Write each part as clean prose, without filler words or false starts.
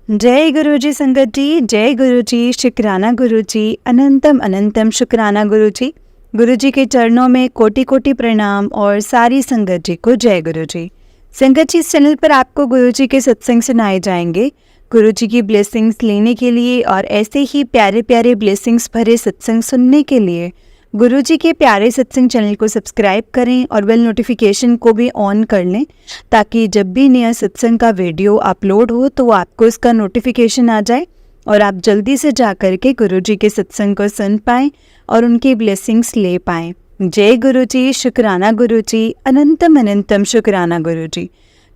जय गुरु जी संगत जी, जय गुरु जी, शुक्राना गुरु जी, अनंतम अनंतम शुक्राना गुरु जी। गुरु जी के चरणों में कोटि कोटि प्रणाम और सारी संगत जी को जय गुरु जी। संगत जी, इस चैनल पर आपको गुरु जी के सत्संग सुनाए जाएंगे। गुरु जी की ब्लेसिंग्स लेने के लिए और ऐसे ही प्यारे प्यारे ब्लेसिंग्स भरे सत्संग सुनने के लिए गुरु जी के प्यारे सत्संग चैनल को सब्सक्राइब करें और बेल नोटिफिकेशन को भी ऑन कर लें, ताकि जब भी नया सत्संग का वीडियो अपलोड हो तो आपको इसका नोटिफिकेशन आ जाए और आप जल्दी से जा कर के गुरु जी के सत्संग को सुन पाएँ और उनकी ब्लेसिंग्स ले पाएँ। जय गुरु जी, शुक्राना गुरु जी, अनंतम अनंतम शुक्राना गुरु जी।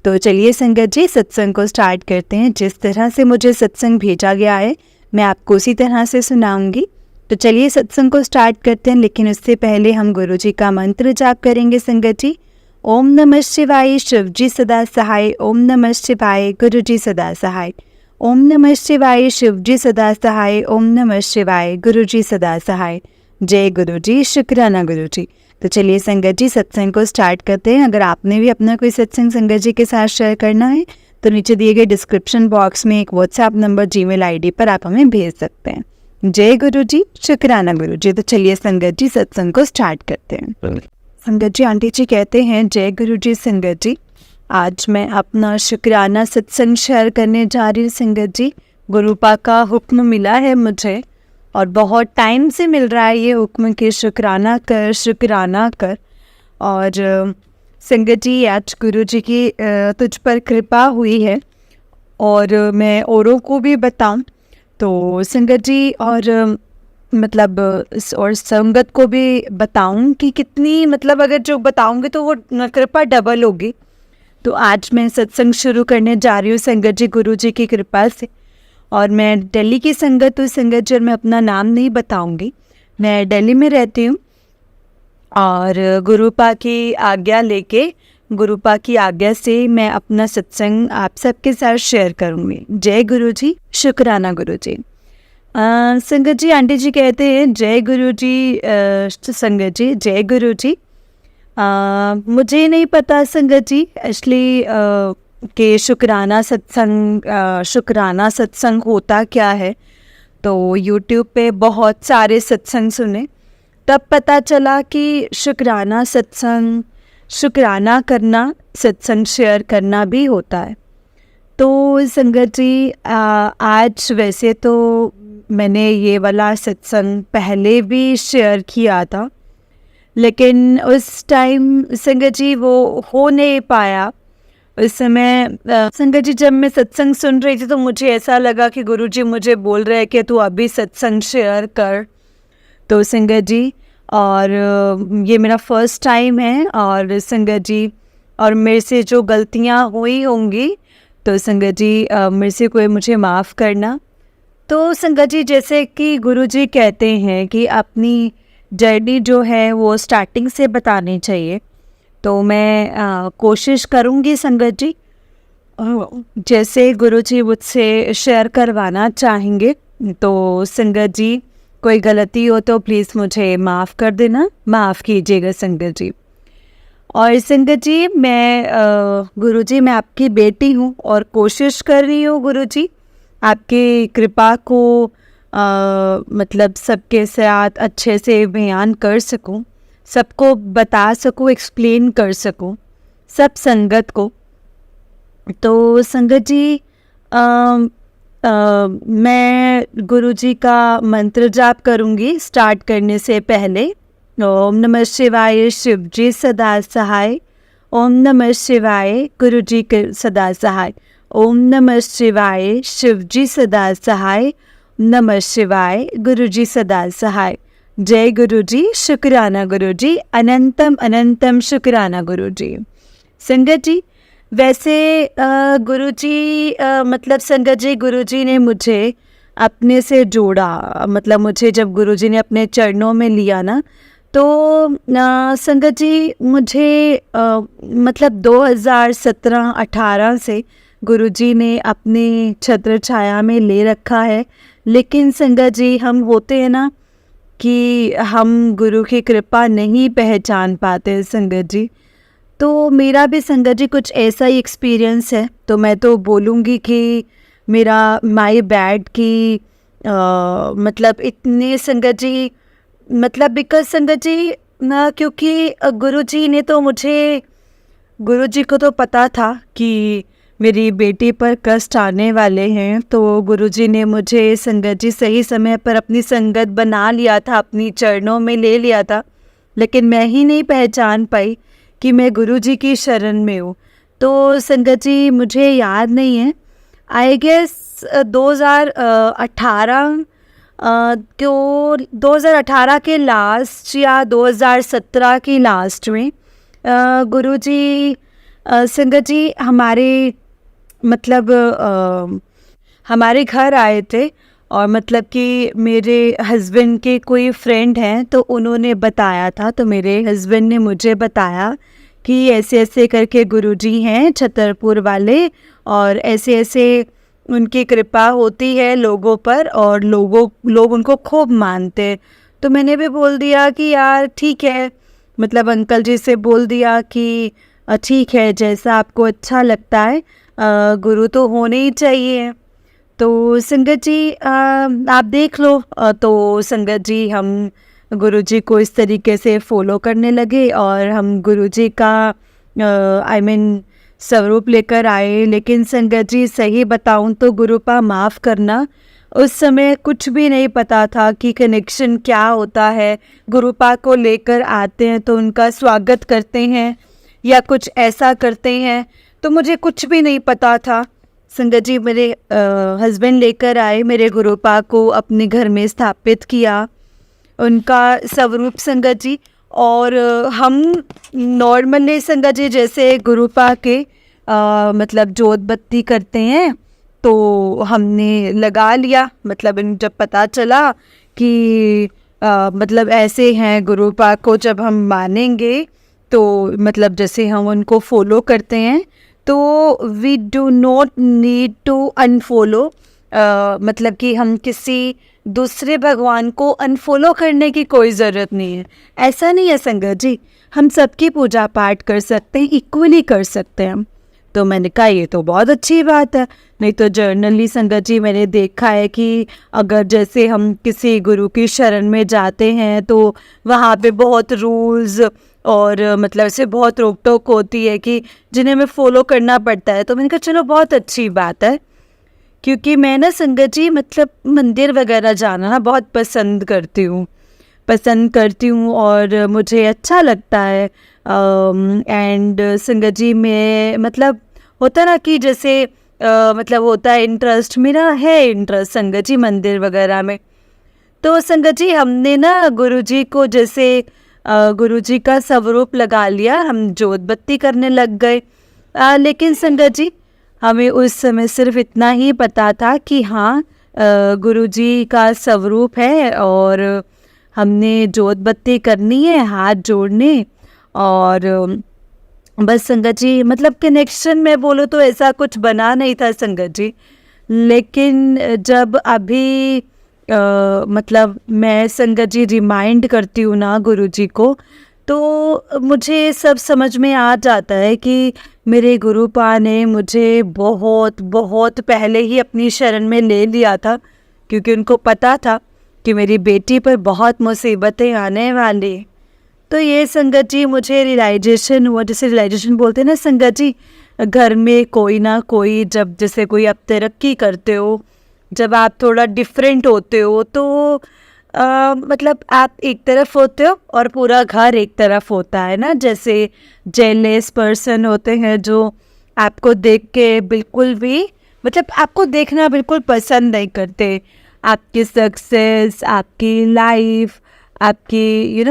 तो चलिए संगत जी, सत्संग को स्टार्ट करते हैं। जिस तरह से मुझे सत्संग भेजा गया है मैं आपको उसी तरह से सुनाऊंगी। तो चलिए सत्संग को स्टार्ट करते हैं, लेकिन उससे पहले हम गुरु जी का मंत्र जाप करेंगे। संगत जी, ओम नमः शिवाय, शिव जी सदा सहाय। ओम नमः शिवाय, गुरु जी सदा सहाय। ओम नमः शिवाय, शिव जी सदा सहाय। ओम नमः शिवाय, गुरु जी सदा सहाय। जय गुरु जी, शुक्राना गुरु जी। तो चलिए संगत जी, सत्संग को स्टार्ट करते हैं। अगर आपने भी अपना कोई सत्संग संगत जी के साथ शेयर करना है तो नीचे दिए गए डिस्क्रिप्शन बॉक्स में एक व्हाट्सएप नंबर, जीमेल आईडी पर आप हमें भेज सकते हैं। जय गुरु जी, शुक्राना गुरु जी। तो चलिए संगत जी, सत्संग को स्टार्ट करते हैं। संगत जी, आंटी जी कहते हैं, जय गुरु जी संगत जी। आज मैं अपना शुक्राना सत्संग शेयर करने जा रही हूँ। संगत जी, गुरुपा का हुक्म मिला है मुझे और बहुत टाइम से मिल रहा है ये हुक्म कि शुक्राना कर, शुक्राना कर। और संगत जी, आज गुरु जी की तुझ पर कृपा हुई है और मैं औरों को भी बताऊं तो संगत जी, और मतलब और संगत को भी बताऊं कि कितनी, मतलब अगर जो बताऊंगी तो वो कृपा डबल होगी। तो आज मैं सत्संग शुरू करने जा रही हूँ संगत जी, गुरु जी की कृपा से। और मैं दिल्ली की संगत हूँ संगत जी, और मैं अपना नाम नहीं बताऊंगी। मैं दिल्ली में रहती हूँ और गुरुपा की आज्ञा लेके, गुरुपा की आज्ञा से मैं अपना सत्संग आप सबके साथ शेयर करूँगी। जय गुरु जी, शुक्राना गुरु जी। संगत जी, आंटी जी कहते हैं, जय गुरु जी। संगत जी, जय गुरु जी। मुझे नहीं पता संगत जी एक्चुअली कि शुक्राना सत्संग होता क्या है। तो यूट्यूब पे बहुत सारे सत्संग सुने, तब पता चला कि शुक्राना सत्संग, शुक्राना करना, सत्संग शेयर करना भी होता है। तो संगत जी, आज वैसे तो मैंने ये वाला सत्संग पहले भी शेयर किया था, लेकिन उस टाइम संगत जी वो हो नहीं पाया। उस समय संगत जी, जब मैं सत्संग सुन रही थी तो मुझे ऐसा लगा कि गुरु जी मुझे बोल रहे हैं कि तू अभी सत्संग शेयर कर। तो संगत जी, और ये मेरा फर्स्ट टाइम है और संगत जी, और मेरे से जो गलतियाँ हुई होंगी तो संगत जी मेरे से कोई मुझे माफ़ करना। तो संगत जी, जैसे कि गुरु जी कहते हैं कि अपनी जर्नी जो है वो स्टार्टिंग से बतानी चाहिए, तो मैं कोशिश करूँगी संगत जी, जैसे गुरु जी मुझसे शेयर करवाना चाहेंगे। तो संगत जी, कोई गलती हो तो प्लीज़ मुझे माफ़ कर देना, माफ़ कीजिएगा संगत जी। और संगत जी, गुरु जी, मैं आपकी बेटी हूँ और कोशिश कर रही हूँ गुरु जी आपकी कृपा को मतलब सबके साथ अच्छे से बयान कर सकूं, सबको बता सकूं, एक्सप्लेन कर सकूं सब संगत को। तो संगत जी, मैं गुरु जी का मंत्र जाप करूंगी स्टार्ट करने से पहले। ओम नमः शिवाय, शिव जी सदा सहाय। ओम नमः शिवाय, गुरु जी के सदा सहाय। ओम नमः शिवाय, शिव जी सदा सहाय। नमः शिवाय, गुरु जी सदा सहाय। जय गुरु जी, शुक्राना गुरु जी, अनंतम अनंतम शुक्राना गुरु जी। संगत जी, वैसे गुरु जी मतलब संगत जी, गुरु जी ने मुझे अपने से जोड़ा, मतलब मुझे जब गुरु जी ने अपने चरणों में लिया ना, तो संगत जी मुझे मतलब 2017-18 से गुरुजी ने अपनी छत्र छाया में ले रखा है। लेकिन संगत जी, हम होते हैं ना कि हम गुरु की कृपा नहीं पहचान पाते संगत जी। तो मेरा भी संगत जी कुछ ऐसा ही एक्सपीरियंस है। तो मैं तो बोलूँगी कि मेरा माय बैड की मतलब इतने संगत जी, मतलब बिकॉज संगत जी ना, क्योंकि गुरुजी ने तो मुझे, गुरुजी को तो पता था कि मेरी बेटी पर कष्ट आने वाले हैं, तो गुरुजी ने मुझे संगत जी सही समय पर अपनी संगत बना लिया था, अपनी चरणों में ले लिया था। लेकिन मैं ही नहीं पहचान पाई कि मैं गुरुजी की शरण में हूँ। तो संगत जी मुझे याद नहीं है, आई गेस 2018 को 2018 के लास्ट या 2017 की लास्ट में गुरुजी संगत जी हमारे मतलब हमारे घर आए थे। और मतलब कि मेरे हस्बैंड के कोई फ्रेंड हैं, तो उन्होंने बताया था, तो मेरे हस्बैंड ने मुझे बताया कि ऐसे ऐसे करके गुरुजी हैं छतरपुर वाले, और ऐसे ऐसे उनकी कृपा होती है लोगों पर, और लोग उनको खूब मानते। तो मैंने भी बोल दिया कि यार ठीक है, मतलब अंकल जी से बोल दिया कि ठीक है, जैसा आपको अच्छा लगता है, गुरु तो होने ही चाहिए। तो संगत जी आप देख लो। तो संगत जी हम गुरुजी को इस तरीके से फॉलो करने लगे, और हम गुरुजी का आई मीन स्वरूप लेकर आए। लेकिन संगत जी सही बताऊं तो गुरुपा माफ़ करना, उस समय कुछ भी नहीं पता था कि कनेक्शन क्या होता है। गुरुपा को लेकर आते हैं तो उनका स्वागत करते हैं या कुछ ऐसा करते हैं, तो मुझे कुछ भी नहीं पता था। संगत जी मेरे हस्बैंड लेकर आए, मेरे गुरुपा को अपने घर में स्थापित किया, उनका स्वरूप संगत जी। और हम नॉर्मली संगत जी जैसे गुरुपा के मतलब जोत बत्ती करते हैं, तो हमने लगा लिया। मतलब जब पता चला कि मतलब ऐसे हैं गुरुपा को जब हम मानेंगे, तो मतलब जैसे हम उनको फॉलो करते हैं, तो we do not need to unfollow. मतलब कि हम किसी दूसरे भगवान को अनफॉलो करने की कोई ज़रूरत नहीं है। ऐसा नहीं है संगत जी, हम सबकी पूजा पाठ कर सकते हैं, इक्वली कर सकते हैं। तो मैंने कहा ये तो बहुत अच्छी बात है। नहीं तो जर्नली संगत जी मैंने देखा है कि अगर जैसे हम किसी गुरु की शरण में जाते हैं, तो वहाँ पे बहुत रूल्स और मतलब ऐसे बहुत रोक टोक होती है कि जिन्हें हमें फॉलो करना पड़ता है। तो मैंने कहा चलो बहुत अच्छी बात है, क्योंकि मैं ना संगत जी मतलब मंदिर वगैरह जाना ना बहुत पसंद करती हूँ और मुझे अच्छा लगता है। एंड संगत जी में मतलब होता ना कि जैसे मतलब होता है इंटरेस्ट, मेरा है इंटरेस्ट संगत जी मंदिर वगैरह में। तो संगत जी हमने ना गुरुजी को जैसे गुरुजी का स्वरूप लगा लिया, हम जोत बत्ती करने लग गए। लेकिन संगत जी हमें उस समय सिर्फ इतना ही पता था कि हाँ गुरुजी का स्वरूप है, और हमने जोत बत्ती करनी है, हाथ जोड़ने। और बस संगत जी मतलब कनेक्शन में बोलो तो ऐसा कुछ बना नहीं था संगत जी। लेकिन जब अभी मतलब मैं संगत जी रिमाइंड करती हूँ ना गुरुजी को, तो मुझे सब समझ में आ जाता है कि मेरे गुरुपा ने मुझे बहुत बहुत पहले ही अपनी शरण में ले लिया था, क्योंकि उनको पता था कि मेरी बेटी पर बहुत मुसीबतें आने वाली। तो ये संगत जी मुझे रियलाइजेशन हुआ, जैसे रियलाइजेशन बोलते हैं ना संगत जी, घर में कोई ना कोई जब जैसे कोई आप तरक्की करते हो, जब आप थोड़ा डिफरेंट होते हो, तो मतलब आप एक तरफ होते हो और पूरा घर एक तरफ होता है ना। जैसे जेलस पर्सन होते हैं जो आपको देख के बिल्कुल भी मतलब आपको देखना बिल्कुल पसंद नहीं करते। आपकी सक्सेस, आपकी लाइफ, आपकी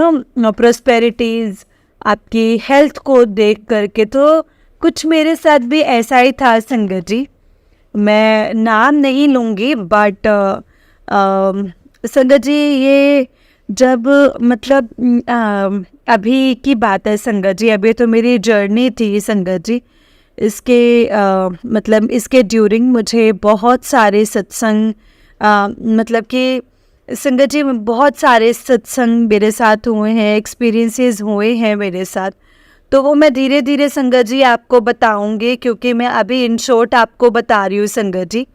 प्रोस्पेरिटीज़, आपकी हेल्थ को देख करके। तो कुछ मेरे साथ भी ऐसा ही था संगत जी, मैं नाम नहीं लूँगी, बट संगत जी ये जब मतलब अभी की बात है संगत जी, अभी तो मेरी जर्नी थी संगत जी। इसके मतलब इसके ड्यूरिंग मुझे बहुत सारे सत्संग मतलब कि संगत जी बहुत सारे सत्संग मेरे साथ हुए हैं, एक्सपीरियंसेस हुए हैं मेरे साथ। तो वो मैं धीरे धीरे संगत जी आपको बताऊंगी, क्योंकि मैं अभी इन शॉर्ट आपको बता रही हूँ संगत जी।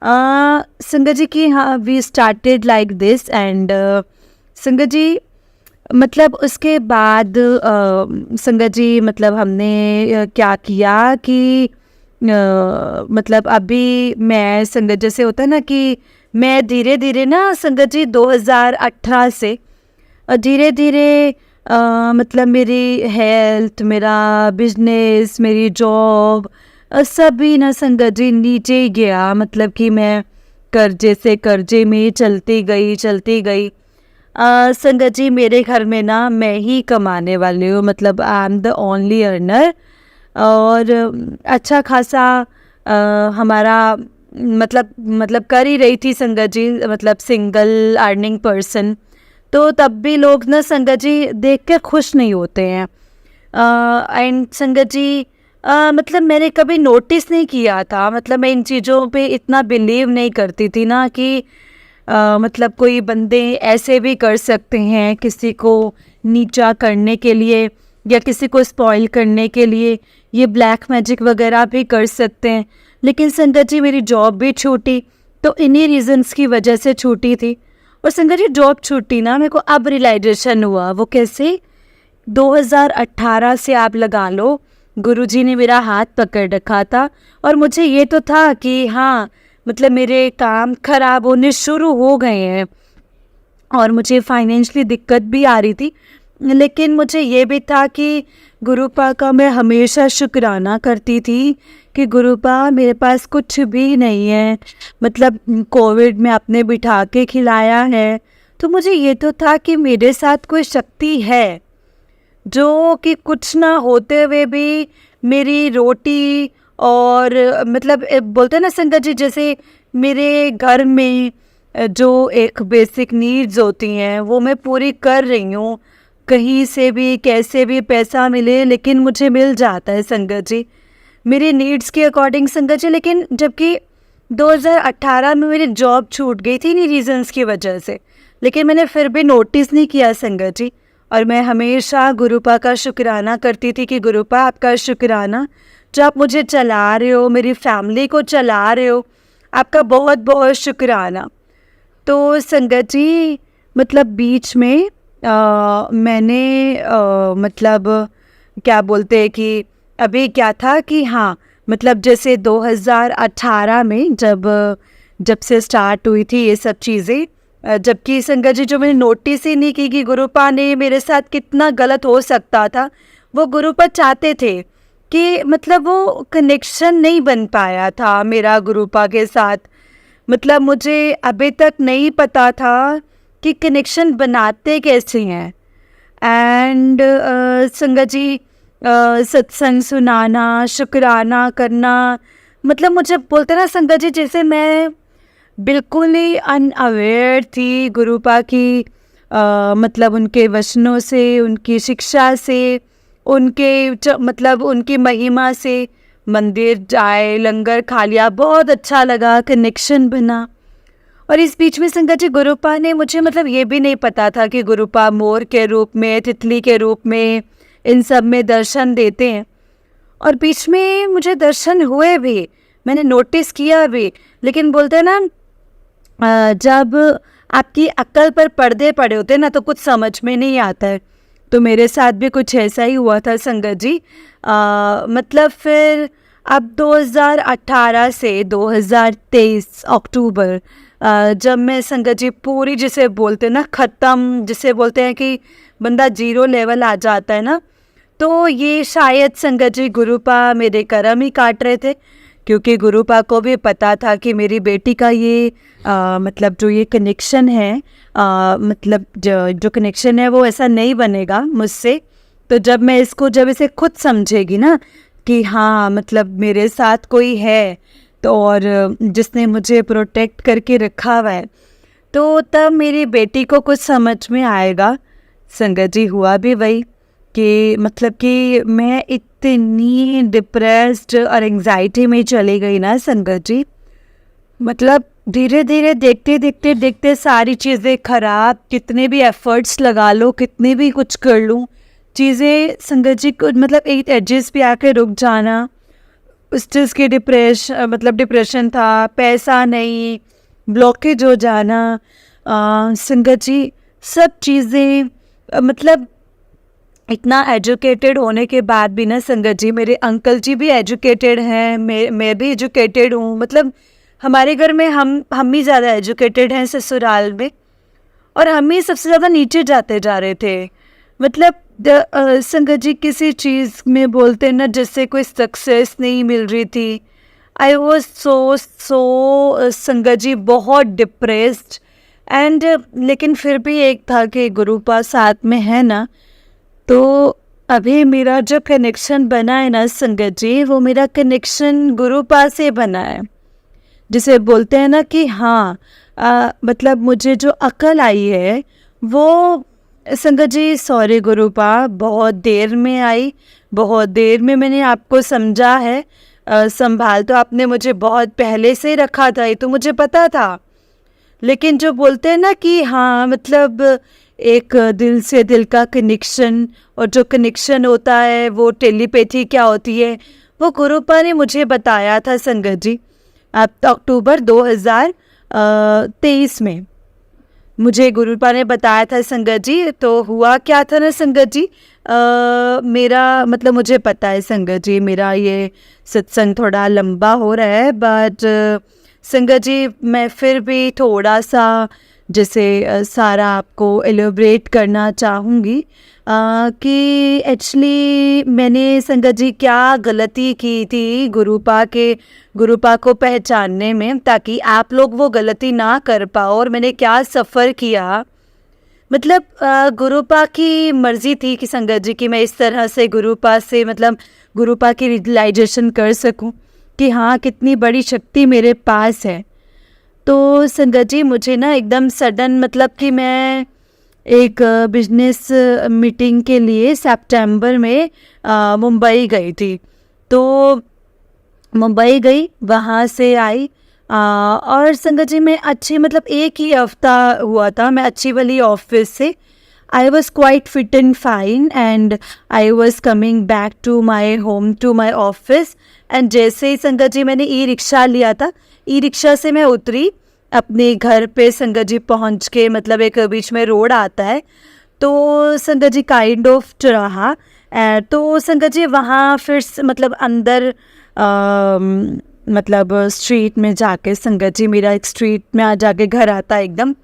संगत जी की हाँ we started like this and संगत जी मतलब उसके बाद संगत जी मतलब हमने क्या किया कि मतलब अभी मैं संगत जैसे होता है ना कि मैं धीरे धीरे ना संगत जी 2018 से धीरे धीरे मतलब मेरी हेल्थ, मेरा बिजनेस, मेरी जॉब सभी ना संगत जी नीचे ही गया। मतलब कि मैं कर्जे से कर्जे में चलती गई। संगत जी मेरे घर में ना मैं ही कमाने वाली हूँ, मतलब I am the only earner. और अच्छा खासा हमारा मतलब कर ही रही थी संगत जी, मतलब सिंगल अर्निंग पर्सन। तो तब भी लोग ना संगत जी देख के खुश नहीं होते हैं। एंड संगत जी मतलब मैंने कभी नोटिस नहीं किया था, मतलब मैं इन चीज़ों पे इतना बिलीव नहीं करती थी ना कि मतलब कोई बंदे ऐसे भी कर सकते हैं किसी को नीचा करने के लिए या किसी को स्पॉइल करने के लिए, ये ब्लैक मैजिक वगैरह भी कर सकते हैं। लेकिन संगत जी मेरी जॉब भी छूटी, तो इन्हीं रीजंस की वजह से छूटी थी। और संगत जी जॉब छूटी ना, मेरे को अब रियलाइजेशन हुआ। वो कैसे? 2018 से आप लगा लो गुरुजी ने मेरा हाथ पकड़ रखा था और मुझे ये तो था कि हाँ मतलब मेरे काम खराब होने शुरू हो गए हैं और मुझे फाइनेंशियली दिक्कत भी आ रही थी। लेकिन मुझे ये भी था कि गुरुपा का मैं हमेशा शुक्राना करती थी कि गुरुपा मेरे पास कुछ भी नहीं है, मतलब कोविड में आपने बिठा के खिलाया है। तो मुझे ये तो था कि मेरे साथ कोई शक्ति है जो कि कुछ ना होते हुए भी मेरी रोटी और मतलब बोलते हैं ना संगत जी, जैसे मेरे घर में जो एक बेसिक नीड्स होती हैं वो मैं पूरी कर रही हूँ। कहीं से भी कैसे भी पैसा मिले लेकिन मुझे मिल जाता है संगत जी, मेरी नीड्स के अकॉर्डिंग संगत जी। लेकिन जबकि 2018 में मेरी जॉब छूट गई थी इन्हीं रीजंस की वजह से, लेकिन मैंने फिर भी नोटिस नहीं किया संगत जी। और मैं हमेशा गुरुपा का शुक्राना करती थी कि गुरुपा आपका शुक्राना जो आप मुझे चला रहे हो, मेरी फैमिली को चला रहे हो, आपका बहुत बहुत शुक्राना। तो संगत जी मतलब बीच में मैंने मतलब क्या बोलते हैं कि अभी क्या था कि हाँ मतलब जैसे 2018 में जब से स्टार्ट हुई थी ये सब चीज़ें, जबकि संगत जी जो मैंने नोटिस ही नहीं की कि गुरुपा ने मेरे साथ कितना गलत हो सकता था। वो गुरुपा चाहते थे कि मतलब वो कनेक्शन नहीं बन पाया था मेरा गुरुपा के साथ। मतलब मुझे अभी तक नहीं पता था कि कनेक्शन बनाते कैसे हैं। एंड संगत जी सत्संग सुनाना, शुक्राना करना, मतलब मुझे बोलते ना संगत जी जैसे मैं बिल्कुल ही अनअवेयर थी गुरुपा की मतलब उनके वचनों से, उनकी शिक्षा से, मतलब उनकी महिमा से। मंदिर जाए, लंगर खा लिया, बहुत अच्छा लगा, कनेक्शन बना। और इस बीच में संगत जी गुरुपा ने मुझे मतलब ये भी नहीं पता था कि गुरुपा मोर के रूप में, तितली के रूप में, इन सब में दर्शन देते हैं। और बीच में मुझे दर्शन हुए भी, मैंने नोटिस किया भी। लेकिन बोलते हैं ना जब आपकी अक्ल पर पर्दे पड़े होते हैं ना तो कुछ समझ में नहीं आता है। तो मेरे साथ भी कुछ ऐसा ही हुआ था संगत जी। मतलब फिर अब 2018 से 2023 अक्टूबर जब मैं संगत जी पूरी जिसे बोलते हैं ना ख़त्म, जिसे बोलते हैं कि बंदा जीरो लेवल आ जाता है ना, तो ये शायद संगत जी गुरुपा मेरे कर्म ही काट रहे थे। क्योंकि गुरुपा को भी पता था कि मेरी बेटी का ये मतलब जो ये कनेक्शन है मतलब जो कनेक्शन है वो ऐसा नहीं बनेगा मुझसे। तो जब इसे खुद समझेगी ना कि हाँ मतलब मेरे साथ कोई है तो और जिसने मुझे प्रोटेक्ट करके रखा हुआ है, तो तब मेरी बेटी को कुछ समझ में आएगा। संगत जी हुआ भी वही कि मतलब कि मैं इतनी डिप्रेस्ड और एंजाइटी में चली गई ना संगत जी, मतलब धीरे धीरे देखते सारी चीज़ें ख़राब, कितने भी एफर्ट्स लगा लो, कितने भी कुछ कर लूँ, चीज़ें संगत जी को मतलब एक एडजस्ट पे आके रुक जाना। उस चीज़ की डिप्रेशन था, पैसा नहीं, ब्लॉकेज हो जाना, संगत जी सब चीज़ें, मतलब इतना एजुकेटेड होने के बाद भी ना संगत जी, मेरे अंकल जी भी एजुकेटेड हैं, मैं भी एजुकेटेड हूँ, मतलब हमारे घर में हम ही ज़्यादा एजुकेटेड हैं ससुराल में, और हम ही सबसे ज़्यादा नीचे जाते जा रहे थे। मतलब संगत जी किसी चीज़ में बोलते ना, जिससे कोई सक्सेस नहीं मिल रही थी। आई वॉज सो संगत जी बहुत डिप्रेस्ड एंड, लेकिन फिर भी एक था कि गुरुपा साथ में है ना, तो अभी मेरा जो कनेक्शन बना है ना संगत जी, वो मेरा कनेक्शन गुरुपा से बना है। जिसे बोलते हैं ना कि हाँ, मतलब मुझे जो अकल आई है वो संगत जी, सॉरी गुरुपा, बहुत देर में आई, बहुत देर में मैंने आपको समझा है। संभाल तो आपने मुझे बहुत पहले से रखा था, ये तो मुझे पता था, लेकिन जो बोलते हैं ना कि हाँ, मतलब एक दिल से दिल का कनेक्शन, और जो कनेक्शन होता है वो टेलीपैथी क्या होती है, वो गुरुपा ने मुझे बताया था संगत जी। अब अक्टूबर 2023 में मुझे गुरुपा ने बताया था संगत जी। तो हुआ क्या था ना संगत जी, मेरा मतलब मुझे पता है संगत जी, मेरा ये सत्संग थोड़ा लंबा हो रहा है, बट संगत जी मैं फिर भी थोड़ा सा जैसे सारा आपको एलोब्रेट करना चाहूँगी कि एक्चुअली मैंने संगत जी क्या गलती की थी गुरुपा को पहचानने में, ताकि आप लोग वो गलती ना कर पाओ, और मैंने क्या सफ़र किया। मतलब गुरुपा की मर्ज़ी थी कि संगत जी कि मैं इस तरह से गुरुपा से, मतलब गुरुपा की रियलाइजेशन कर सकूं कि हाँ, कितनी बड़ी शक्ति मेरे पास है। तो संगत जी मुझे ना एकदम सडन, मतलब कि मैं एक बिजनेस मीटिंग के लिए सितंबर में मुंबई गई थी। तो मुंबई गई, वहाँ से आई, और संगत जी मैं अच्छी, मतलब एक ही हफ्ता हुआ था, मैं अच्छी वाली ऑफिस से I was quite fit and fine and I was coming back to my home, to my office. And जैसे ही संगत जी मैंने ई रिक्शा लिया था, ई रिक्शा से मैं उतरी अपने घर पे संगत जी पहुँच के, मतलब एक बीच में रोड आता है, तो संगत जी काइंड ऑफ चौराहा, तो संगत जी वहाँ फिर मतलब अंदर मतलब स्ट्रीट में जाके संगत जी, मेरा एक स्ट्रीट में आ जाके घर आता है एकदम,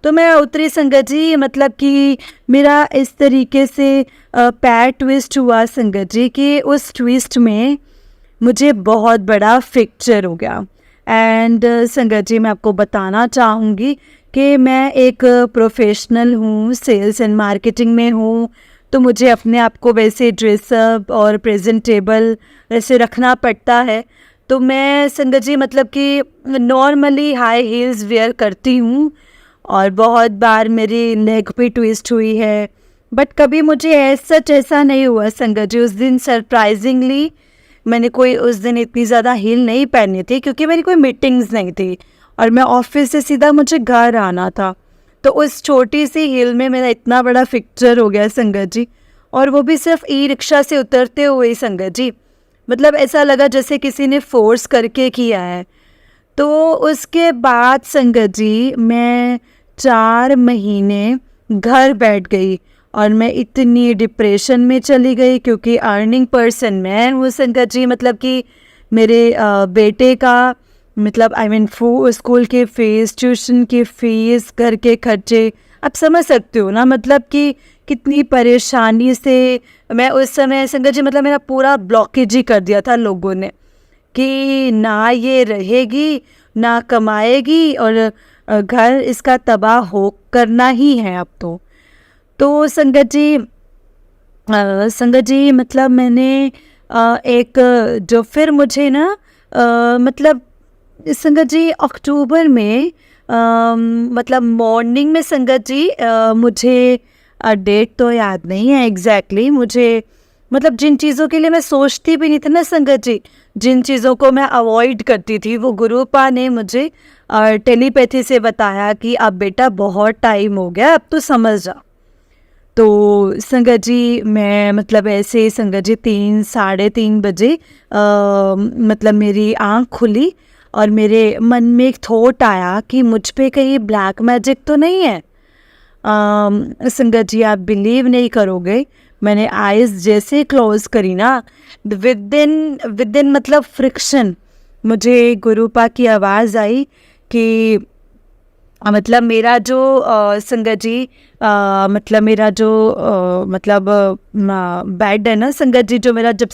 तो मैं उतरी संगत जी, मतलब कि मेरा इस तरीके से पैर ट्विस्ट हुआ संगत जी कि उस ट्विस्ट में मुझे बहुत बड़ा फ्रैक्चर हो गया। एंड संगत जी मैं आपको बताना चाहूँगी कि मैं एक प्रोफेशनल हूँ, सेल्स एंड मार्केटिंग में हूँ, तो मुझे अपने आप को वैसे ड्रेसअप और प्रेजेंटेबल वैसे रखना पड़ता है। तो मैं संगत जी मतलब कि नॉर्मली हाई हील्स वेयर करती हूँ, और बहुत बार मेरी लेग भी ट्विस्ट हुई है, बट कभी मुझे ऐसा नहीं हुआ संगत जी। उस दिन सरप्राइजिंगली मैंने कोई उस दिन इतनी ज़्यादा हील नहीं पहनी थी, क्योंकि मेरी कोई मीटिंग्स नहीं थी और मैं ऑफिस से सीधा मुझे घर आना था। तो उस छोटी सी हील में मेरा इतना बड़ा फ्रैक्चर हो गया संगत जी, और वो भी सिर्फ ई रिक्शा से उतरते हुए संगत जी, मतलब ऐसा लगा जैसे किसी ने फोर्स करके किया है। तो उसके बाद संगत जी मैं 4 महीने घर बैठ गई, और मैं इतनी डिप्रेशन में चली गई, क्योंकि अर्निंग पर्सन मैं हूँ संगत जी, मतलब कि मेरे बेटे का, मतलब स्कूल के फीस, ट्यूशन की फीस, घर के खर्चे, आप समझ सकते हो ना, मतलब कि कितनी परेशानी से मैं उस समय संगत जी, मतलब मेरा पूरा ब्लॉकेज ही कर दिया था लोगों ने कि ना ये रहेगी ना कमाएगी, और घर इसका तबाह हो करना ही है अब तो संगत जी मतलब मैंने एक जो फिर मुझे ना मतलब संगत जी अक्टूबर में मतलब मॉर्निंग में संगत जी मुझे डेट तो याद नहीं है एग्जैक्टली मुझे, मतलब जिन चीज़ों के लिए मैं सोचती भी नहीं थी ना संगत जी, जिन चीज़ों को मैं अवॉइड करती थी, वो गुरुपा ने मुझे टेलीपैथी से बताया कि अब बेटा बहुत टाइम हो गया, अब तो समझ जा। तो संगत जी मैं मतलब ऐसे संगत जी 3 साढ़े 3 बजे मतलब मेरी आँख खुली और मेरे मन में एक थॉट आया कि मुझ पे कहीं ब्लैक मैजिक तो नहीं है। संगत जी आप बिलीव नहीं करोगे, मैंने आइज़ जैसे क्लोज करी ना, विद इन मतलब फ्रिक्शन मुझे गुरुपा की आवाज़ आई कि मतलब मेरा जो संगत जी मतलब मेरा जो मतलब बेड है ना संगत जी, जो मेरा जब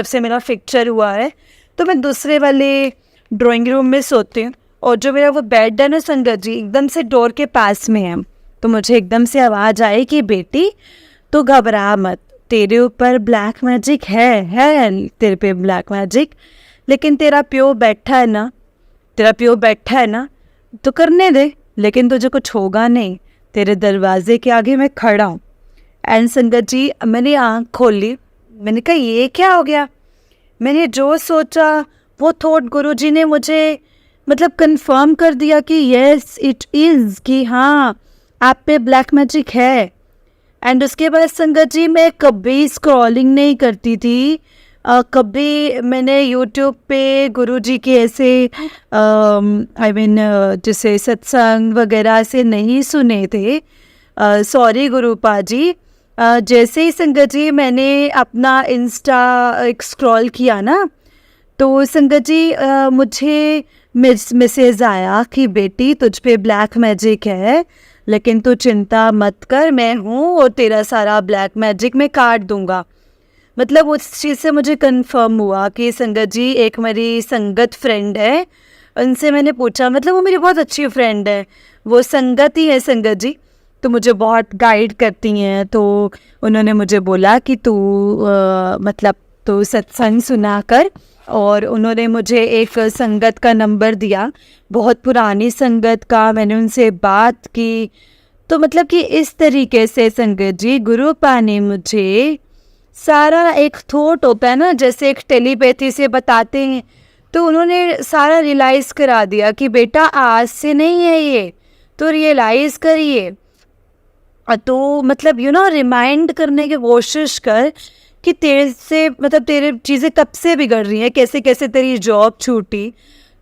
से मेरा फ्रैक्चर हुआ है तो मैं दूसरे वाले ड्राइंग रूम में सोती हूँ, और जो मेरा वो बेड है ना संगत जी एकदम से डोर के पास में है। तो मुझे एकदम से आवाज़ आई कि बेटी तू घबरा मत, तेरे ऊपर ब्लैक मैजिक है तेरे पे ब्लैक मैजिक, लेकिन तेरा प्यो बैठा है ना तो करने दे, लेकिन तुझे कुछ होगा नहीं, तेरे दरवाजे के आगे मैं खड़ा हूँ। एंड संगत जी मैंने आँख खोली, मैंने कहा ये क्या हो गया। मैंने जो सोचा वो थॉट गुरुजी ने मुझे मतलब कंफर्म कर दिया कि यस इट इज़, कि हाँ आप पे ब्लैक मैजिक है। एंड उसके बाद संगत जी मैं कभी स्क्रॉलिंग नहीं करती थी, कभी मैंने यूट्यूब पे गुरुजी के ऐसे आई मीन जैसे सत्संग वगैरह से नहीं सुने थे। सॉरी गुरुपा जी। जैसे ही संगत जी मैंने अपना इंस्टा एक स्क्रॉल किया ना, तो संगत जी मुझे मैसेज आया कि बेटी तुझ पे ब्लैक मैजिक है, लेकिन तू चिंता मत कर, मैं हूँ और तेरा सारा ब्लैक मैजिक मैं काट दूंगा। मतलब उस चीज़ से मुझे कंफर्म हुआ कि संगत जी एक मेरी संगत फ्रेंड है, उनसे मैंने पूछा, मतलब वो मेरी बहुत अच्छी फ्रेंड है, वो संगत ही है संगत जी, तो मुझे बहुत गाइड करती हैं। तो उन्होंने मुझे बोला कि तू मतलब तो सत्संग सुना कर, और उन्होंने मुझे एक संगत का नंबर दिया, बहुत पुरानी संगत का। मैंने उनसे बात की, तो मतलब कि इस तरीके से संगत जी गुरुपा ने मुझे सारा एक थॉट होता है ना, जैसे एक टेलीपैथी से बताते हैं, तो उन्होंने सारा रियलाइज़ करा दिया कि बेटा आज से नहीं है ये, तो रियलाइज़ करिए। तो मतलब रिमाइंड करने की कोशिश कर कि तेरे से मतलब तेरे चीज़ें कब से बिगड़ रही हैं, कैसे कैसे तेरी जॉब छूटी।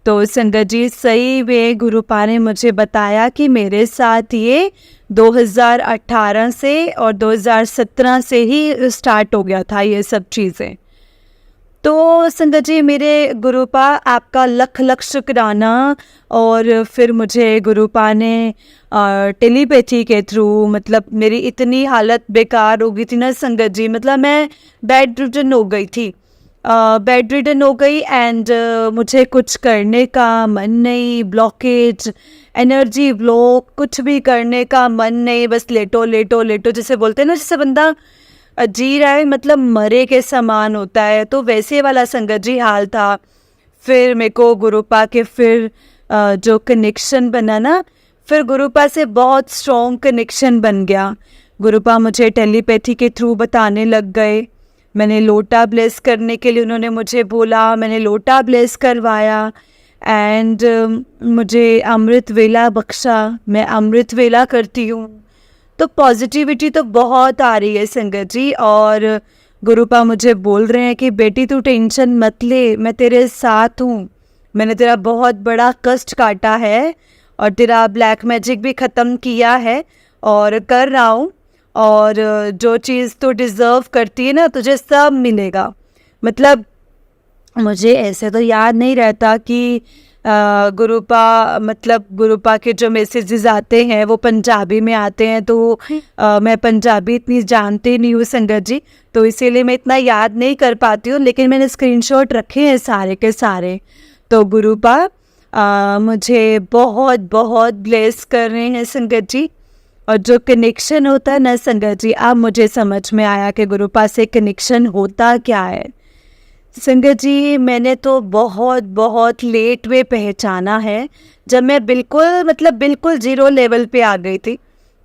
तो संगत जी सही में गुरुपा ने मुझे बताया कि मेरे साथ ये 2018 से और 2017 से ही स्टार्ट हो गया था ये सब चीज़ें। तो संगत जी मेरे गुरुपा आपका लख लख शुक्राना। और फिर मुझे गुरुपा ने टेलीपैथी के थ्रू मतलब मेरी इतनी हालत बेकार हो गई थी ना संगत जी, मतलब मैं बेड रिडन हो गई एंड मुझे कुछ करने का मन नहीं, ब्लॉकेज, एनर्जी ब्लॉक, कुछ भी करने का मन नहीं, बस लेटो लेटो लेटो, जैसे बोलते हैं ना, जैसे बंदा जी रहा है मतलब मरे के समान होता है, तो वैसे वाला संगत जी हाल था। फिर मेरे को गुरुपा के फिर जो कनेक्शन बना ना, फिर गुरुपा से बहुत स्ट्रॉन्ग कनेक्शन बन गया। गुरुपा मुझे टेलीपैथी के थ्रू बताने लग गए। मैंने लोटा ब्लेस करने के लिए उन्होंने मुझे बोला, मैंने लोटा ब्लेस करवाया एंड मुझे अमृत वेला बख्शा, मैं अमृत वेला करती हूँ। तो पॉजिटिविटी तो बहुत आ रही है संगत जी, और गुरुपा मुझे बोल रहे हैं कि बेटी तू टेंशन मत ले, मैं तेरे साथ हूँ, मैंने तेरा बहुत बड़ा कष्ट काटा है और तेरा ब्लैक मैजिक भी ख़त्म किया है और कर रहा हूँ, और जो चीज़ तू डिज़र्व करती है ना तुझे सब मिलेगा। मतलब मुझे ऐसे तो याद नहीं रहता कि गुरुपा मतलब गुरुपा के जो मैसेजेस आते हैं वो पंजाबी में आते हैं, तो मैं पंजाबी इतनी जानती नहीं हूँ संगत जी, तो इसीलिए मैं इतना याद नहीं कर पाती हूँ, लेकिन मैंने स्क्रीनशॉट रखे हैं सारे के सारे। तो गुरुपा मुझे बहुत बहुत ब्लेस कर रहे हैं संगत जी, और जो कनेक्शन होता है ना संगत जी, अब मुझे समझ में आया कि गुरुपा से कनेक्शन होता क्या है। संगत जी मैंने तो बहुत बहुत लेट में पहचाना है, जब मैं बिल्कुल ज़ीरो लेवल पे आ गई थी,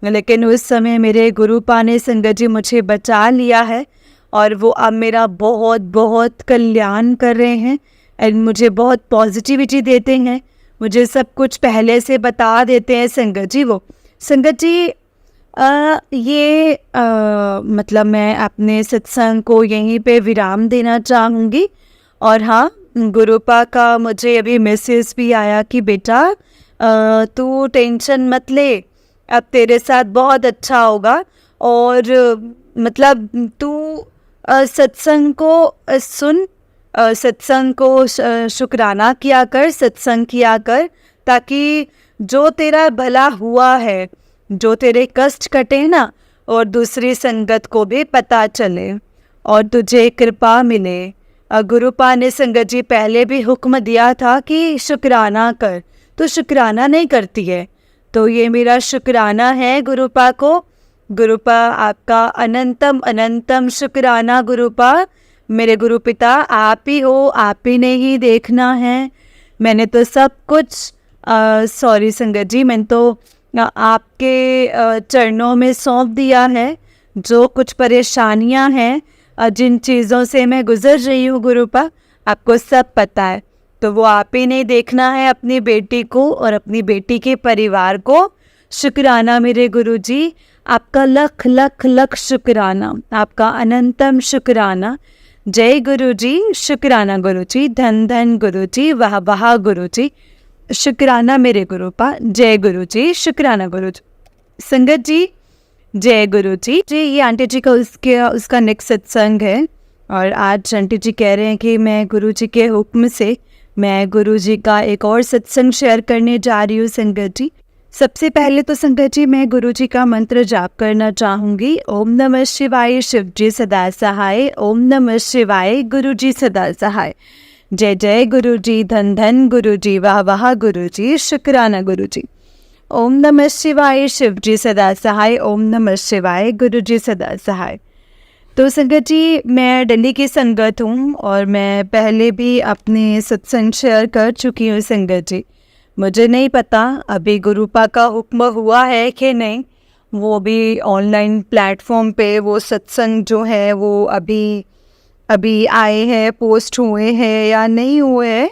लेकिन उस समय मेरे गुरुपा ने संगत जी मुझे बचा लिया है, और वो अब मेरा बहुत बहुत कल्याण कर रहे हैं एंड मुझे बहुत पॉजिटिविटी देते हैं, मुझे सब कुछ पहले से बता देते हैं संगत जी। वो संगत जी मतलब मैं अपने सत्संग को यहीं पे विराम देना चाहूँगी। और हाँ, गुरुपा का मुझे अभी मैसेज भी आया कि बेटा तू टेंशन मत ले, अब तेरे साथ बहुत अच्छा होगा। और मतलब तू सत्संग को सुन, सत्संग को शुक्राना किया कर, सत्संग किया कर, ताकि जो तेरा भला हुआ है, जो तेरे कष्ट कटे ना, और दूसरी संगत को भी पता चले और तुझे कृपा मिले। गुरुपा ने संगत जी पहले भी हुक्म दिया था कि शुक्राना कर, तो शुक्राना नहीं करती है, तो ये मेरा शुक्राना है गुरुपा को। गुरुपा आपका अनंतम अनंतम शुक्राना गुरुपा। मेरे गुरु पिता आप ही हो, आप ही ने ही देखना है। मैंने तो सब कुछ सॉरी संगत जी, मैंने तो आपके चरणों में सौंप दिया है। जो कुछ परेशानियां हैं, जिन चीज़ों से मैं गुजर रही हूँ गुरुपा, आपको सब पता है। तो वो आप ही ने देखना है अपनी बेटी को और अपनी बेटी के परिवार को। शुक्राना मेरे गुरुजी, आपका लख लख लख शुक्राना, आपका अनंतम शुक्राना। जय गुरुजी, शुक्राना गुरुजी, धन धन गुरुजी, वाह वाह गुरुजी। शुक्राना मेरे गुरुपा, जय गुरुजी, शुक्राना गुरुजी। संगत जी, जय गुरुजी जी। ये आंटी जी का उसका नेक्स्ट सत्संग है, और आज आंटी जी कह रहे हैं कि मैं गुरुजी के हुक्म से मैं गुरुजी का एक और सत्संग शेयर करने जा रही हूँ संगत जी। सबसे पहले तो संगत जी मैं गुरुजी का मंत्र जाप करना चाहूँगी। ओम नमः शिवाय, शिव जी सदा सहाय। ओम नमः शिवाय, गुरुजी सदा सहाय। जय जय गुरुजी, धन धन गुरुजी, वाह वाह गुरुजी, शुक्राना गुरुजी। ओम नमः शिवाय, शिव जी सदा सहाय। ओम नमः शिवाय, गुरुजी सदा सहाय। तो संगत जी, मैं दिल्ली की संगत हूँ और मैं पहले भी अपने सत्संग शेयर कर चुकी हूँ संगत जी। मुझे नहीं पता अभी गुरुपा का हुक्म हुआ है कि नहीं, वो भी ऑनलाइन प्लेटफॉर्म पे वो सत्संग जो है वो अभी आए हैं, पोस्ट हुए हैं या नहीं हुए हैं,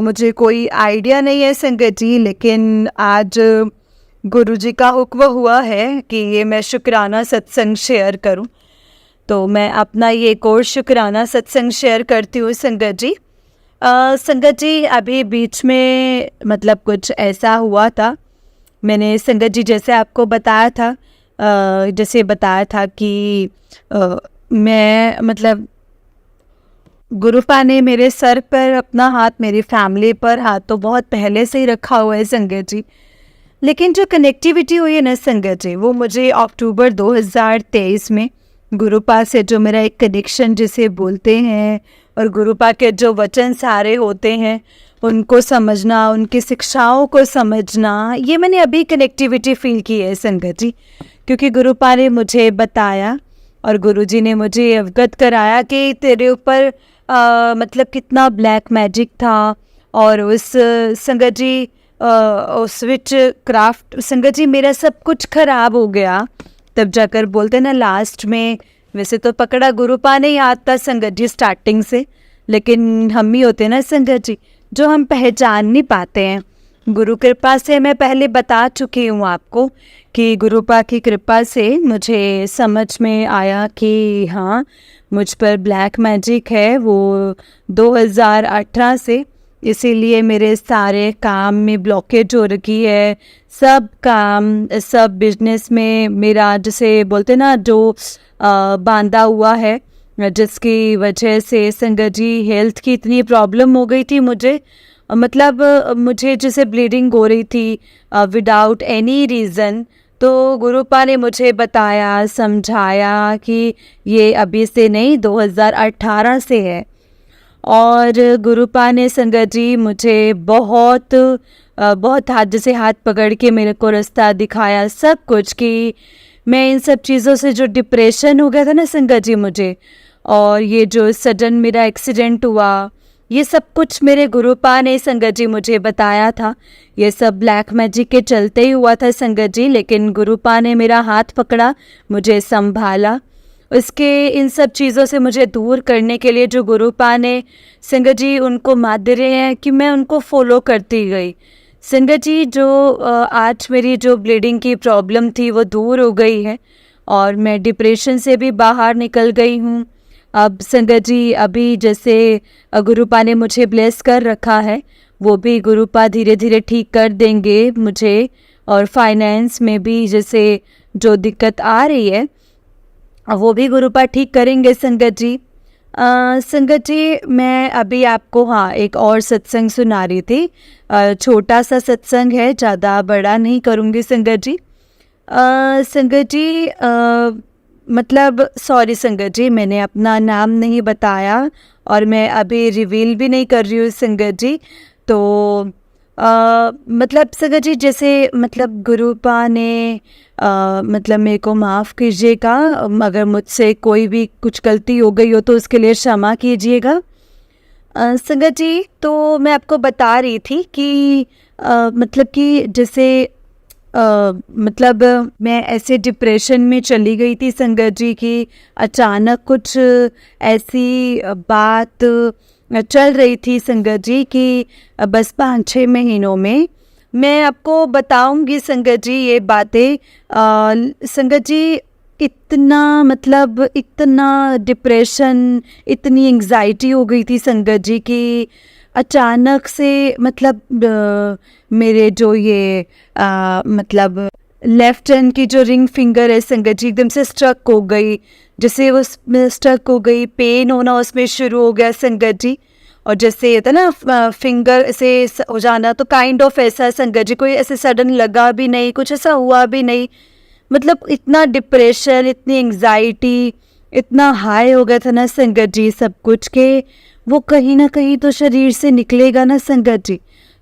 मुझे कोई आइडिया नहीं है संगत जी। लेकिन आज गुरुजी का हुक्म हुआ है कि ये मैं शुक्राना सत्संग शेयर करूं, तो मैं अपना ये कोर्स शुक्राना सत्संग शेयर करती हूँ संगत जी। संगत जी, अभी बीच में मतलब कुछ ऐसा हुआ था, मैंने संगत जी जैसे आपको बताया था, कि मैं मतलब गुरुपा ने मेरे सर पर अपना हाथ, मेरी फैमिली पर हाथ तो बहुत पहले से ही रखा हुआ है संगत जी। लेकिन जो कनेक्टिविटी हुई है ना संगत जी, वो मुझे अक्टूबर 2023 में गुरुपा से जो मेरा एक कनेक्शन जिसे बोलते हैं, और गुरुपा के जो वचन सारे होते हैं उनको समझना, उनकी शिक्षाओं को समझना, ये मैंने अभी कनेक्टिविटी फील की है संगत जी। क्योंकि गुरुपा ने मुझे बताया और गुरुजी ने मुझे अवगत कराया कि तेरे ऊपर मतलब कितना ब्लैक मैजिक था, और उस संगत जी उस विच क्राफ्ट संगत जी मेरा सब कुछ खराब हो गया। तब जाकर बोलते ना लास्ट में, वैसे तो पकड़ा गुरुपा ने ही हाथ था संगत जी स्टार्टिंग से, लेकिन हम ही होते ना संगत जी जो हम पहचान नहीं पाते हैं। गुरु कृपा से मैं पहले बता चुकी हूँ आपको कि गुरुपा की कृपा से मुझे समझ में आया कि हाँ, मुझ पर ब्लैक मैजिक है वो 2018 से, इसीलिए मेरे सारे काम में ब्लॉकेज हो रखी है। सब काम, सब बिजनेस में मेरा जैसे बोलते ना जो बांधा हुआ है, जिसकी वजह से संगत जी हेल्थ की इतनी प्रॉब्लम हो गई थी मुझे, मतलब मुझे जैसे ब्लीडिंग हो रही थी विदाउट एनी रीज़न। तो गुरुपा ने मुझे बताया, समझाया कि ये अभी से नहीं 2018 से है। और गुरुपा ने संगत जी मुझे बहुत हाथ जैसे हाथ पकड़ के मेरे को रास्ता दिखाया, सब कुछ, कि मैं इन सब चीज़ों से जो डिप्रेशन हो गया था ना संगत जी मुझे, और ये जो सडन मेरा एक्सीडेंट हुआ, ये सब कुछ मेरे गुरुपा ने संगत जी मुझे बताया था। ये सब ब्लैक मैजिक के चलते ही हुआ था संगत जी, लेकिन गुरुपा ने मेरा हाथ पकड़ा, मुझे संभाला। उसके इन सब चीज़ों से मुझे दूर करने के लिए जो गुरुपा ने संगत जी उनको माध्यम है कि मैं उनको फॉलो करती गई। संगत जी, जो आज मेरी जो ब्लीडिंग की प्रॉब्लम थी वो दूर हो गई है और मैं डिप्रेशन से भी बाहर निकल गई हूँ। अब संगत जी, अभी जैसे गुरुपा ने मुझे ब्लेस कर रखा है, वो भी गुरुपा धीरे धीरे ठीक कर देंगे मुझे। और फाइनेंस में भी जैसे जो दिक्कत आ रही है वो भी गुरुपा ठीक करेंगे संगत जी। संगत जी, मैं अभी आपको एक और सत्संग सुना रही थी। छोटा सा सत्संग है, ज़्यादा बड़ा नहीं करूँगी संगत जी। संगत जी, मतलब सॉरी संगत जी, मैंने अपना नाम नहीं बताया और मैं अभी रिवील भी नहीं कर रही हूँ संगत जी। तो मतलब संगत जी, जैसे मतलब गुरुपा ने मतलब मेरे को माफ़ कीजिएगा, अगर मुझसे कोई भी कुछ गलती हो गई हो तो उसके लिए क्षमा कीजिएगा। संगत जी, तो मैं आपको बता रही थी कि मतलब कि जैसे मतलब मैं ऐसे डिप्रेशन में चली गई थी संगत जी की अचानक कुछ ऐसी बात चल रही थी संगत जी कि बस 5-6 महीनों में मैं आपको बताऊंगी संगत जी ये बातें। संगत जी, इतना मतलब इतना डिप्रेशन, इतनी एंग्जाइटी हो गई थी संगत जी की अचानक से, मतलब मेरे जो ये मतलब लेफ्ट हैंड की जो रिंग फिंगर है संगत जी एकदम से स्ट्रक हो गई। जैसे वो स्ट्रक हो गई, पेन होना उसमें शुरू हो गया संगत जी। और जैसे ये था ना फिंगर ऐसे हो जाना, तो काइंड ऑफ ऐसा संगत जी, कोई ऐसे सडन लगा भी नहीं, कुछ ऐसा हुआ भी नहीं। मतलब इतना डिप्रेशन, इतनी एंग्जाइटी, इतना हाई हो गया था ना संगत जी सब कुछ के वो कहीं ना कहीं तो शरीर से निकलेगा ना संगत जी।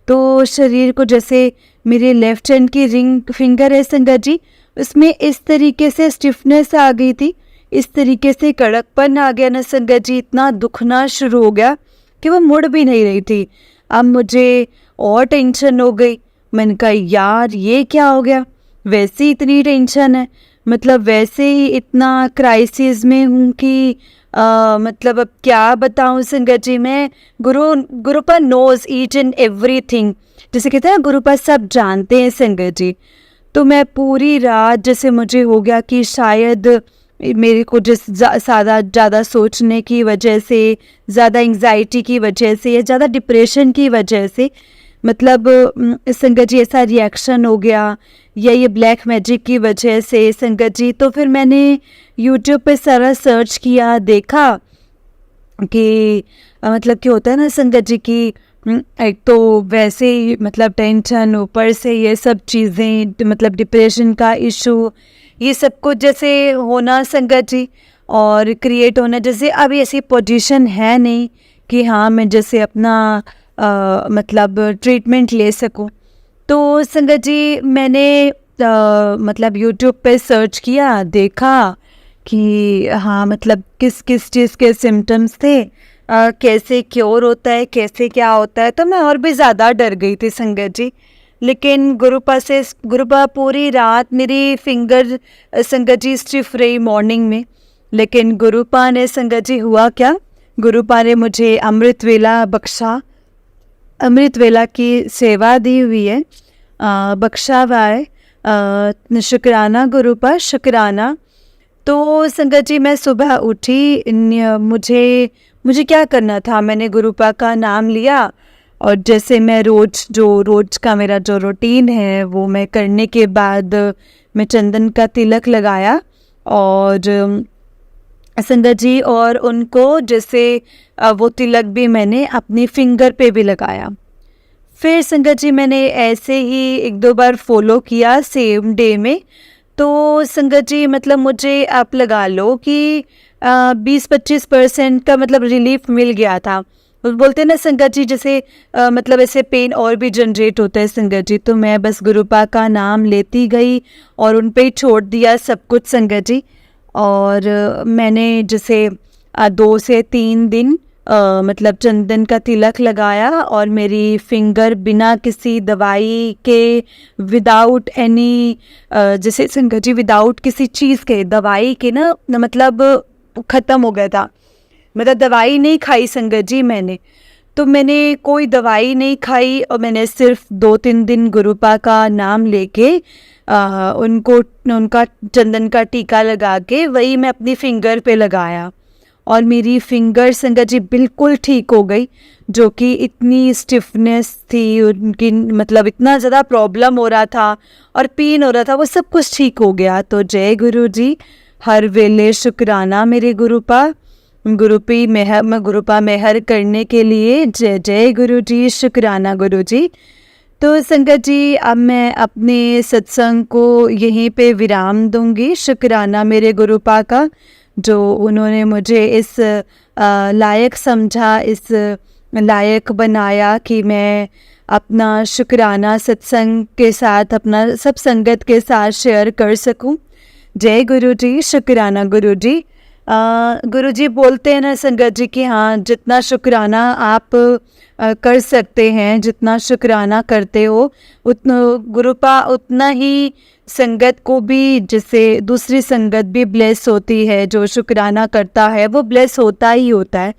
तो शरीर को जैसे मेरे लेफ्ट हैंड की रिंग फिंगर है संगत जी, उसमें इस तरीके से स्टिफनेस आ गई थी, इस तरीके से कड़कपन आ गया ना संगत जी, इतना दुखना शुरू हो गया कि वो मुड़ भी नहीं रही थी। अब मुझे और टेंशन हो गई। मैंने कहा यार ये क्या हो गया, वैसे ही इतनी टेंशन है, मतलब वैसे ही इतना क्राइसिस में हूँ कि मतलब अब क्या बताऊँ संगत जी। मैं गुरुपा नोज ईच एंड एवरीथिंग, जैसे कहते हैं गुरुपा सब जानते हैं संगत जी। तो मैं पूरी रात जैसे मुझे हो गया कि शायद मेरे को ज़्यादा सोचने की वजह से, ज़्यादा एंग्जाइटी की वजह से या ज़्यादा डिप्रेशन की वजह से मतलब संगत जी ऐसा रिएक्शन हो गया, या ये ब्लैक मैजिक की वजह से संगत जी। तो फिर मैंने यूट्यूब पे सारा सर्च किया, देखा कि मतलब क्या होता है ना संगत जी की एक तो वैसे ही मतलब टेंशन, ऊपर से ये सब चीज़ें, मतलब डिप्रेशन का इशू, ये सब कुछ जैसे होना संगत जी और क्रिएट होना। जैसे अभी ऐसी पोजीशन है नहीं कि हाँ मैं जैसे अपना मतलब ट्रीटमेंट ले सकूं। तो संगत जी मैंने मतलब यूट्यूब पे सर्च किया, देखा कि हाँ मतलब किस किस चीज़ के सिम्टम्स थे, कैसे क्योर होता है, कैसे क्या होता है। तो मैं और भी ज़्यादा डर गई थी संगत जी। लेकिन गुरुपा पूरी रात मेरी फिंगर संगत जी स्टिफ रही मॉर्निंग में। लेकिन गुरुपा ने संगत जी हुआ क्या, गुरुपा ने मुझे अमृत वेला बख्शा, अमृत वेला की सेवा दी हुई है, बख्शा हुआ है। शुक्राना गुरुपा, शुक्राना। तो संगत जी मैं सुबह उठी, मुझे क्या करना था, मैंने गुरुपा का नाम लिया और जैसे मैं रोज का मेरा जो रूटीन है वो मैं करने के बाद मैं चंदन का तिलक लगाया और संगत जी, और उनको जैसे वो तिलक भी मैंने अपनी फिंगर पे भी लगाया। फिर संगत जी मैंने ऐसे ही 1-2 बार फॉलो किया सेम डे में। तो संगत जी मतलब मुझे आप लगा लो कि 20-25% का मतलब रिलीफ मिल गया था। बोलते हैं ना संगत जी जैसे मतलब ऐसे पेन और भी जनरेट होता है संगत जी। तो मैं बस गुरुपा का नाम लेती गई और उन पे ही छोड़ दिया सब कुछ संगत जी। और मैंने जैसे 2 से 3 दिन मतलब चंदन का तिलक लगाया और मेरी फिंगर बिना किसी दवाई के, विदाउट एनी जैसे संगत जी विदाउट किसी चीज़ के, दवाई के ना मतलब ख़त्म हो गया था। मतलब दवाई नहीं खाई संगत जी मैंने। तो मैंने कोई दवाई नहीं खाई और मैंने सिर्फ 2-3 दिन गुरुपा का नाम लेके उनका चंदन का टीका लगा के वही मैं अपनी फिंगर पे लगाया और मेरी फिंगर संगत जी बिल्कुल ठीक हो गई। जो कि इतनी स्टिफनेस थी उनकी, मतलब इतना ज़्यादा प्रॉब्लम हो रहा था और पेन हो रहा था, वो सब कुछ ठीक हो गया। तो जय गुरु जी, हर वेले शुक्राना मेरे गुरुपा मेहर करने के लिए। जय जय गुरु जी, शुक्राना गुरु जी। तो संगत जी, अब मैं अपने सत्संग को यहीं पे विराम दूंगी। शुक्राना मेरे गुरुपा का, जो उन्होंने मुझे इस लायक समझा, इस लायक बनाया कि मैं अपना शुक्राना सत्संग के साथ, अपना सब संगत के साथ शेयर कर सकूं। जय गुरु जी, शुक्राना गुरु जी। गुरु जी बोलते हैं ना संगत जी कि हाँ, जितना शुक्राना आप कर सकते हैं, जितना शुक्राना करते हो उतना गुरुपा उतना ही संगत को भी, जिससे दूसरी संगत भी ब्लेस होती है। जो शुक्राना करता है वो ब्लेस होता ही होता है,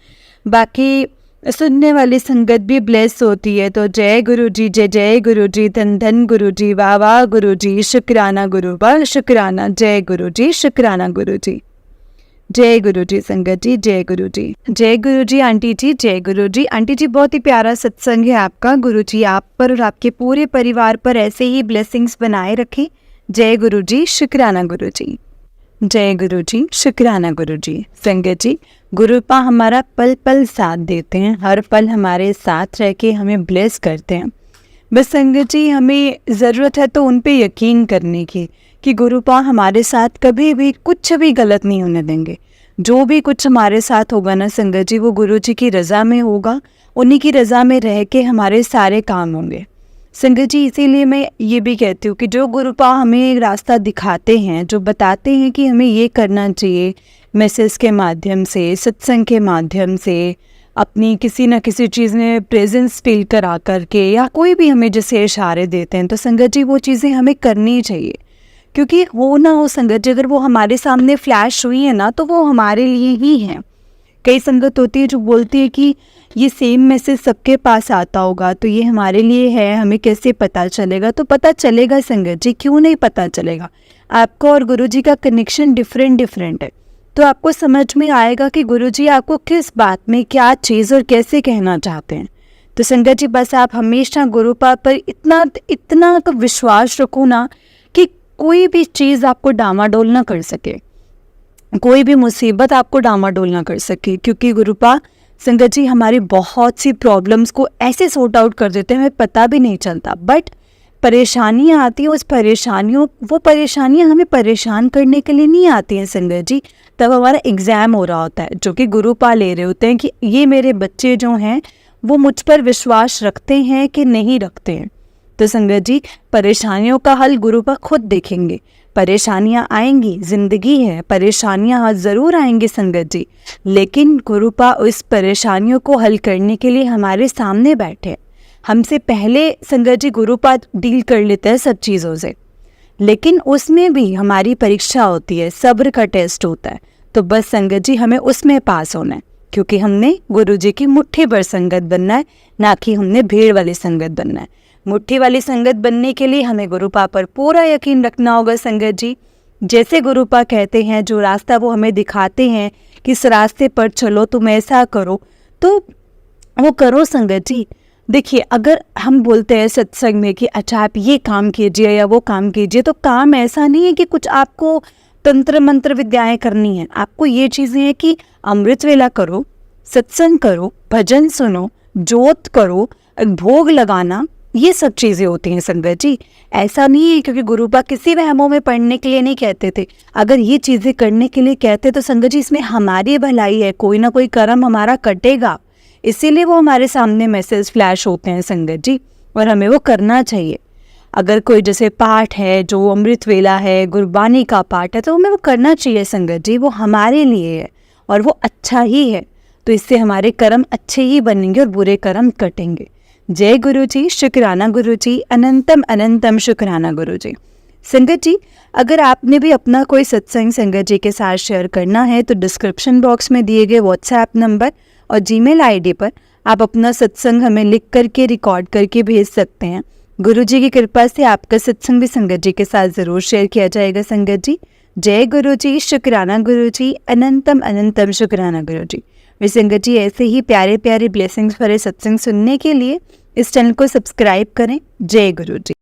बाकी सुनने वाली संगत भी ब्लेस होती है। तो जय गुरु जी, जय जय गुरु जी, धन धन गुरु जी, वाह वाह गुरु जी, शुक्राना गुरुपा, शुक्राना। जय गुरु जी, शुक्राना गुरु जी। जय गुरु जी संगत जी, जय गुरु जी। जय गुरु जी आंटी जी, जय गुरु जी। आंटी जी, बहुत ही प्यारा सत्संग है आपका। गुरु जी आप पर और आपके पूरे परिवार पर ऐसे ही ब्लेसिंग्स बनाए रखें। जय गुरु जी, शुक्राना गुरु जी। जय गुरु जी, शुक्राना गुरु जी। संगत जी, गुरुपा हमारा पल पल साथ देते हैं, हर पल हमारे साथ रह के हमें ब्लेस करते हैं। बस संगत जी, हमें ज़रूरत है तो उन पे यकीन करने की कि गुरुपा हमारे साथ कभी भी कुछ भी गलत नहीं होने देंगे। जो भी कुछ हमारे साथ होगा ना संगत जी, वो गुरु जी की रज़ा में होगा, उन्हीं की रज़ा में रह के हमारे सारे काम होंगे। संगत जी, इसीलिए मैं ये भी कहती हूँ कि जो गुरुपा हमें रास्ता दिखाते हैं, जो बताते हैं कि हमें ये करना चाहिए, मैसेज के माध्यम से, सत्संग के माध्यम से, अपनी किसी न किसी चीज़ में प्रेजेंस फील करा करके, या कोई भी हमें जैसे इशारे देते हैं, तो संगत जी वो चीज़ें हमें करनी चाहिए। क्योंकि हो ना हो संगत जी, अगर वो हमारे सामने फ्लैश हुई है ना, तो वो हमारे लिए ही है। कई संगत होती है जो बोलती है कि ये सेम मैसेज सबके पास आता होगा, तो ये हमारे लिए है, हमें कैसे पता चलेगा? तो पता चलेगा संगत जी, क्यों नहीं पता चलेगा? आपको और गुरुजी का कनेक्शन डिफरेंट है, तो आपको समझ में आएगा कि गुरुजी आपको किस बात में क्या चीज़ और कैसे कहना चाहते हैं। तो संगत जी, बस आप हमेशा गुरुपा पर इतना विश्वास रखो ना कि कोई भी चीज़ आपको डामाडोल ना कर सके, कोई भी मुसीबत आपको डामाडोल ना कर सके। क्योंकि गुरुपा संगत जी हमारी बहुत सी प्रॉब्लम्स को ऐसे सॉर्ट आउट कर देते हैं, हमें पता भी नहीं चलता। बट परेशानियाँ आती हैं, वो परेशानियाँ हमें परेशान करने के लिए नहीं आती हैं संगत जी। तब हमारा एग्ज़ाम हो रहा होता है, जो कि गुरुपा ले रहे होते हैं कि ये मेरे बच्चे जो हैं वो मुझ पर विश्वास रखते हैं कि नहीं रखते हैं। तो संगत जी, परेशानियों का हल गुरुपा खुद देखेंगे। परेशानियाँ आएंगी, ज़िंदगी है, परेशानियाँ ज़रूर आएंगी संगत जी, लेकिन गुरुपा उस परेशानियों को हल करने के लिए हमारे सामने बैठे। हमसे पहले संगत जी गुरुपा डील कर लेते हैं सब चीज़ों से, लेकिन उसमें भी हमारी परीक्षा होती है, सब्र का टेस्ट होता है। तो बस संगत जी हमें उसमें पास होना है, क्योंकि हमने गुरुजी की मुट्ठी भर संगत बनना है, ना कि हमने भीड़ वाली संगत बनना है। मुट्ठी वाली संगत बनने के लिए हमें गुरुपा पर पूरा यकीन रखना होगा संगत जी। जैसे गुरुपा कहते हैं, जो रास्ता वो हमें दिखाते हैं कि इस रास्ते पर चलो, तुम ऐसा करो, तो वो करो संगत जी। देखिए, अगर हम बोलते हैं सत्संग में कि अच्छा आप ये काम कीजिए या वो काम कीजिए, तो काम ऐसा नहीं है कि कुछ आपको तंत्र मंत्र विद्याएं करनी है। आपको ये चीज़ें हैं कि अमृत वेला करो, सत्संग करो, भजन सुनो, जोत करो, भोग लगाना, ये सब चीज़ें होती हैं संगत जी। ऐसा नहीं है, क्योंकि गुरुपा किसी वहमों में पढ़ने के लिए नहीं कहते थे। अगर ये चीज़ें करने के लिए कहते तो संगत जी इसमें हमारी भलाई है, कोई ना कोई कर्म हमारा कटेगा, इसीलिए वो हमारे सामने मैसेज फ्लैश होते हैं संगत जी, और हमें वो करना चाहिए। अगर कोई जैसे पाठ है, जो अमृत वेला है, गुरबानी का पाठ है, तो हमें वो करना चाहिए संगत जी। वो हमारे लिए है और वो अच्छा ही है, तो इससे हमारे कर्म अच्छे ही बनेंगे और बुरे कर्म कटेंगे। जय गुरु जी, शुक्राना गुरु जी, अनंतम अनंतम शुक्राना गुरु जी। संगत जी, अगर आपने भी अपना कोई सत्संग संगत जी के साथ शेयर करना है, तो डिस्क्रिप्शन बॉक्स में दिए गए व्हाट्सएप नंबर और जीमेल आईडी पर आप अपना सत्संग हमें लिख करके रिकॉर्ड करके भेज सकते हैं। गुरु जी की कृपा से आपका सत्संग भी संगत जी के साथ ज़रूर शेयर किया जाएगा। संगत जी, जय गुरु जी, शुक्राना गुरु जी, अनंतम अनंतम शुक्राना गुरु जी। वे संगत जी, ऐसे ही प्यारे प्यारे ब्लेसिंग्स भरे सत्संग सुनने के लिए इस चैनल को सब्सक्राइब करें। जय गुरु जी।